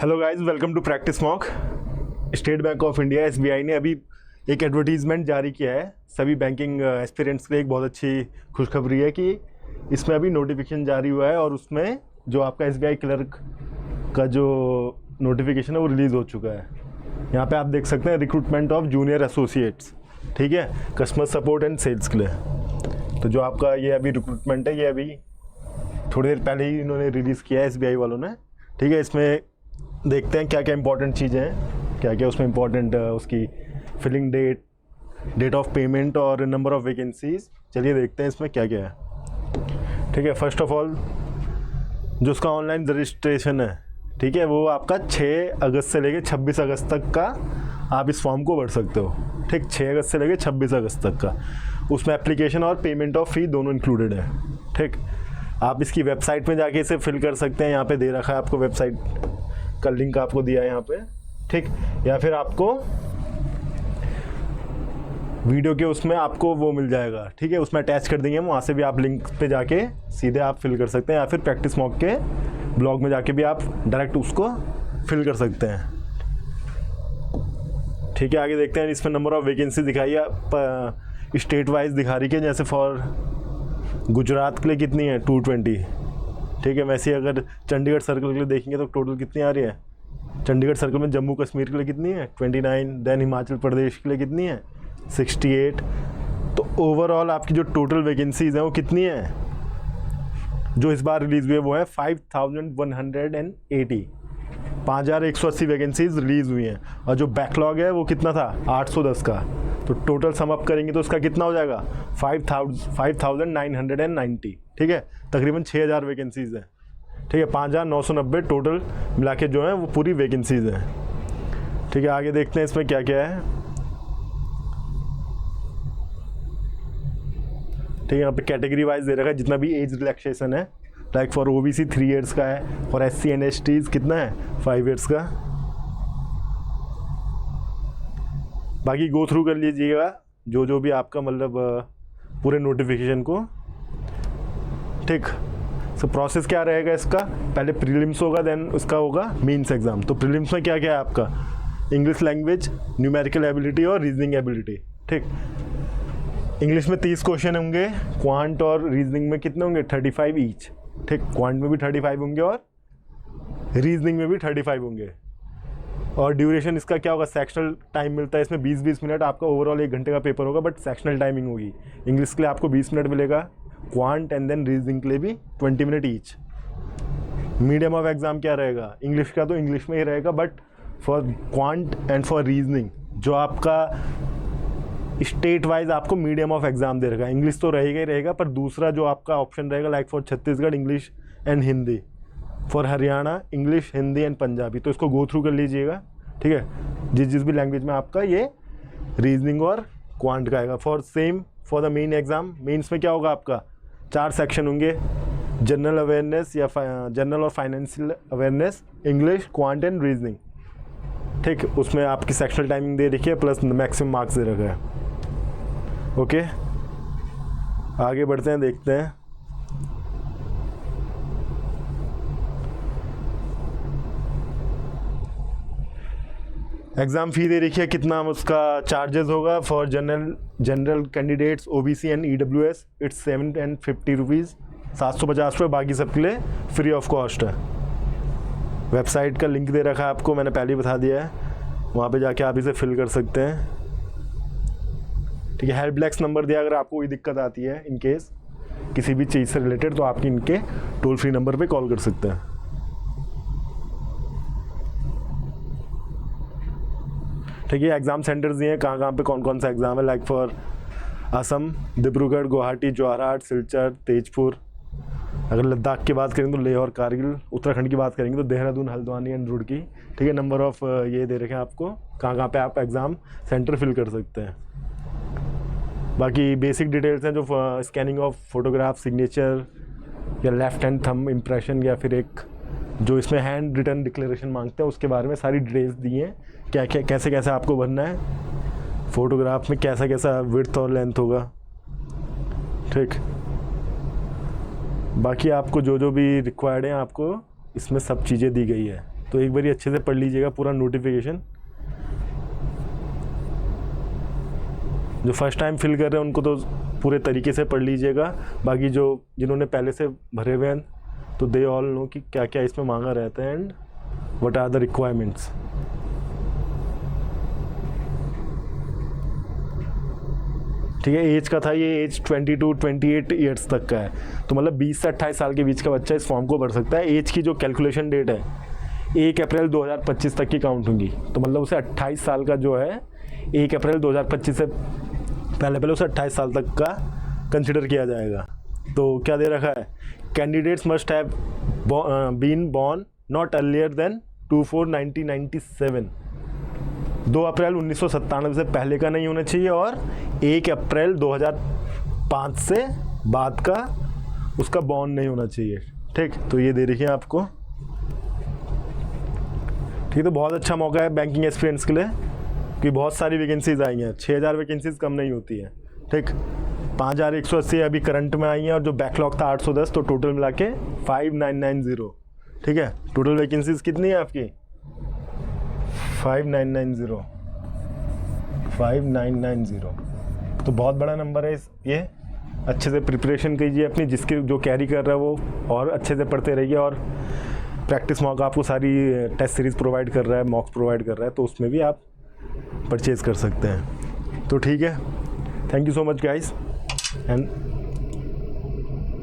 Hello guys, welcome to practice mock. State Bank of India SBI ने अभी एक एडवर्टीज़मेंट जारी किया है सभी बैंकिंग एस्पिरेंट्स के लिए। एक बहुत अच्छी खुशखबरी है कि इसमें अभी नोटिफिकेशन जारी हुआ है और उसमें जो आपका एसबीआई क्लर्क का जो नोटिफिकेशन है वो रिलीज़ हो चुका है। यहाँ पे आप देख सकते हैं रिक्रूटमेंट ऑफ जूनियर एसोसिएट्स, ठीक है, कस्टमर सपोर्ट एंड सेल्स के लिए। तो जो आपका ये अभी रिक्रूटमेंट है ये अभी थोड़ी देर पहले ही इन्होंने रिलीज़ किया है एसबीआई वालों ने, ठीक है। इसमें देखते हैं क्या क्या इंपॉर्टेंट चीज़ें हैं, क्या क्या उसमें इंपॉर्टेंट उसकी फिलिंग डेट ऑफ पेमेंट और नंबर ऑफ़ वैकेंसीज। चलिए देखते हैं इसमें क्या क्या है, ठीक है। फर्स्ट ऑफ ऑल जो उसका ऑनलाइन रजिस्ट्रेशन है, ठीक है, वो आपका 6 अगस्त से लेके 26 अगस्त तक का आप इस फॉर्म को भर सकते हो, ठीक। 6 अगस्त से लेके 26 अगस्त तक का उसमें एप्लीकेशन और पेमेंट ऑफ फ़ी दोनों इंक्लूडेड है, ठीक। आप इसकी वेबसाइट में जाके इसे फिल कर सकते हैं, यहाँ पे दे रखा है आपको, वेबसाइट का लिंक आपको दिया है यहाँ पे, ठीक। या फिर आपको वीडियो के उसमें आपको वो मिल जाएगा, ठीक है, उसमें अटैच कर देंगे हम, वहाँ से भी आप लिंक पे जाके सीधे आप फिल कर सकते हैं, या फिर प्रैक्टिस मॉक के ब्लॉग में जाके भी आप डायरेक्ट उसको फिल कर सकते हैं, ठीक है। आगे देखते हैं, इसमें नंबर ऑफ़ वैकेंसी दिखाई है स्टेट वाइज दिखा रही है। जैसे फॉर गुजरात के लिए कितनी है 220, ठीक है। वैसे अगर चंडीगढ़ सर्कल के लिए देखेंगे तो टोटल कितनी आ रही है, चंडीगढ़ सर्कल में जम्मू कश्मीर के लिए कितनी है 29, देन हिमाचल प्रदेश के लिए कितनी है 68। तो ओवरऑल आपकी जो टोटल वैकेंसीज़ हैं वो कितनी है, जो इस बार रिलीज़ हुई है वो है 5180, 5180 वैकेंसीज रिलीज़ हुई हैं। और जो बैकलॉग है वो कितना था 810 का। तो टोटल सम अप करेंगे तो उसका कितना हो जाएगा 5990, ठीक है। तकरीबन 6000 वैकेंसीज़ हैं, ठीक है। 5990 टोटल मिला के जो है वो पूरी वैकेंसीज़ हैं, ठीक है। आगे देखते हैं इसमें क्या क्या है, ठीक है। यहाँ पे कैटेगरी वाइज दे रखा है जितना भी एज रिलैक्सेशन है, लाइक फॉर ओबीसी 3 ईयर्स का है, फॉर एससी एंड एसटीज कितना है 5 ईयर्स का। बाकी गो थ्रू कर लीजिएगा जो भी आपका मतलब पूरे नोटिफिकेशन को, ठीक। सो प्रोसेस क्या रहेगा इसका, पहले प्रीलिम्स होगा, देन उसका होगा मेंस एग्ज़ाम। तो प्रीलिम्स में क्या क्या है आपका, इंग्लिश लैंग्वेज, न्यूमेरिकल एबिलिटी और रीजनिंग एबिलिटी, ठीक। इंग्लिश में 30 क्वेश्चन होंगे, क्वांट और रीजनिंग में कितने होंगे 35 ईच, ठीक। क्वांट में भी 35 होंगे और रीजनिंग में भी 35 होंगे। और ड्यूरेशन इसका क्या होगा, सेक्शनल टाइम मिलता है इसमें 20-20 मिनट। आपका ओवरऑल 1 घंटे का पेपर होगा, बट सेक्शनल टाइमिंग होगी। इंग्लिश के लिए आपको 20 मिनट मिलेगा, क्वांट एंड देन रीजनिंग के लिए भी 20 minute each. Medium of exam क्या रहेगा, इंग्लिश का तो इंग्लिश में ही रहेगा, but for quant and for reasoning जो आपका स्टेट वाइज आपको मीडियम ऑफ एग्ज़ाम दे रखा है। इंग्लिश तो रहेगा ही रहेगा, पर दूसरा जो आपका ऑप्शन रहेगा, like for Chhattisgarh English and Hindi, for Haryana English Hindi and Punjabi. तो इसको गो थ्रू कर लीजिएगा, ठीक है, जिस भी लैंग्वेज में आपका ये रीजनिंग और क्वांट का आएगा। For same for the main exam, mains में क्या होगा आपका 4 सेक्शन होंगे, जनरल अवेयरनेस या जनरल और financial awareness, English, quant and reasoning, ठीक। उसमें आपकी सेक्शनल टाइमिंग दे रखी है, प्लस मैक्सिमम मार्क्स दे रखा है, ओके। आगे बढ़ते हैं, देखते हैं। एग्ज़ाम फ़ी दे रखी है, कितना उसका चार्जेस होगा for general candidates OBC and EWS, it's 750 rupees, 750 रुपये। बाकी सबके लिए फ्री ऑफ कॉस्ट है। वेबसाइट का लिंक दे रखा है आपको, मैंने पहले ही बता दिया है, वहाँ पे जाके आप इसे फिल कर सकते हैं, ठीक है। हेल्पलाइन नंबर दिया, अगर आपको कोई दिक्कत आती है इन केस किसी भी चीज़ से रिलेटेड, तो आप इनके टोल फ्री नंबर पे कॉल कर सकते हैं, ठीक है। एग्ज़ाम सेंटर्स दिए हैं कहाँ पे कौन कौन सा एग्ज़ाम है, लाइक फॉर असम डिब्रूगढ़, गुवाहाटी, जोरहाट, सिलचर, तेजपुर। अगर लद्दाख की बात करें तो लेह और कारगिल। उत्तराखंड की बात करेंगे तो देहरादून, हल्द्वानी एंड रुड़की, ठीक है। नंबर ऑफ़ ये दे रखे हैं आपको कहाँ पे आप एग्ज़ाम सेंटर फिल कर सकते हैं। बाकी बेसिक डिटेल्स हैं, जो स्कैनिंग ऑफ फोटोग्राफ, सिग्नेचर या लेफ़्ट हैंड थंब इम्प्रेशन, या फिर एक जो इसमें हैंड रिटन डिक्लेरेशन मांगते हैं, उसके बारे में सारी डिटेल्स दी हैं, क्या क्या कैसे कैसे आपको भरना है, फ़ोटोग्राफ में कैसा कैसा विड्थ और लेंथ होगा, ठीक। बाकी आपको जो भी रिक्वायर्ड है आपको इसमें सब चीज़ें दी गई है। तो एक बार अच्छे से पढ़ लीजिएगा पूरा नोटिफिकेशन। जो फर्स्ट टाइम फिल कर रहे हैं उनको तो पूरे तरीके से पढ़ लीजिएगा। बाकी जो जिन्होंने पहले से भरे हुए हैं तो दे ऑल नो कि क्या क्या इसमें मांगा रहता है and what are the requirements. ठीक है, एज का था ये, एज 22-28 ईयर्स तक का है। तो मतलब 20 से 28 साल के बीच का बच्चा इस फॉर्म को भर सकता है। एज की जो कैलकुलेशन डेट है 1 अप्रैल 2025 तक की काउंट होंगी। तो मतलब उसे 28 साल का जो है 1 अप्रैल 2025 से पहले उसे 28 साल तक का कंसिडर किया जाएगा। तो क्या दे रखा है, candidates must have been born not earlier than 2/4/1997। 2 अप्रैल 1997 से पहले का नहीं होना चाहिए और 1 अप्रैल 2005 से बाद का उसका बॉर्न नहीं होना चाहिए। ठीक, तो ये दे रखी है आपको। ठीक, तो बहुत अच्छा मौका है बैंकिंग एक्सपीरियंस के लिए कि बहुत सारी वैकेंसीज आई हैं। 6000 वैकेंसीज कम नहीं होती है। ठीक, 5180 अभी करंट में आई हैं और जो बैकलॉग था 810, तो टोटल मिला के 5990। ठीक है, टोटल वैकेंसीज कितनी है आपकी 5990। तो बहुत बड़ा नंबर है ये। अच्छे से प्रिपरेशन कीजिए अपनी, जिसके जो कैरी कर रहा है वो और अच्छे से पढ़ते रहिए। और प्रैक्टिस मॉक आपको सारी टेस्ट सीरीज़ प्रोवाइड कर रहा है, मॉक्स प्रोवाइड कर रहा है, तो उसमें भी आप परचेज़ कर सकते हैं। तो ठीक है, thank you so much guys and